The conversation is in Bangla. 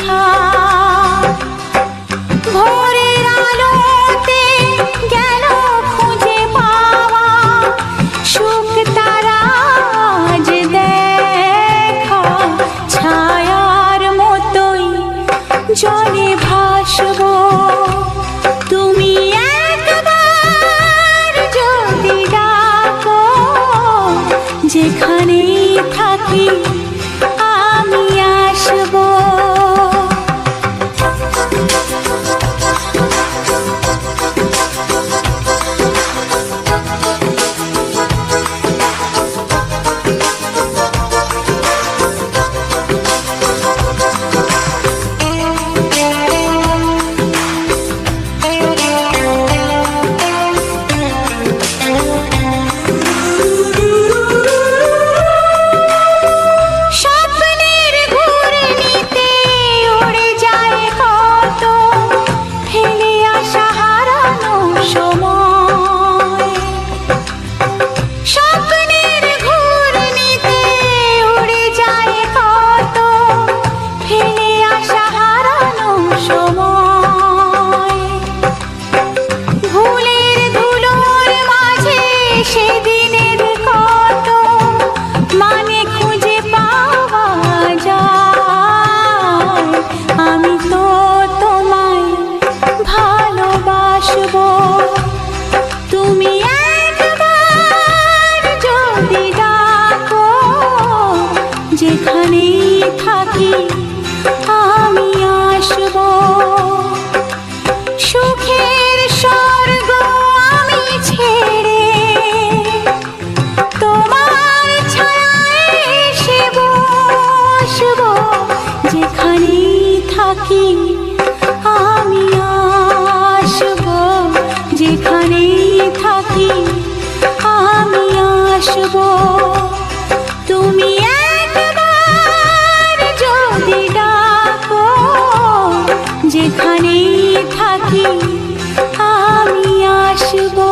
দেখা। ভোরের আলোতে গেল খুঁজে পাওয়া সুখ তারা আজ দেখা। ছায়ার মতোই জলে ভাসবো, তুমি একবার যদি ডাকো, যেখানেই থাকি আমি আসবো। সেদিনের কত মানে খুঁজে পাওয়া যায়। আমি তো তোমায় ভালোবাসবো, তুমি একবার যদি ডাকো, যেখানেই থাকি আমি আসবো। সুখের স্বর্গ আমি ছেড়ে তোমার ছায়ায় এসে বসবো, যেখানেই থাকি আমি আসবো, যেখানেই থাকি আমি আসবো। তুমি একবার যদি ডাকো, যেখানেই থাকি আমি আসবো।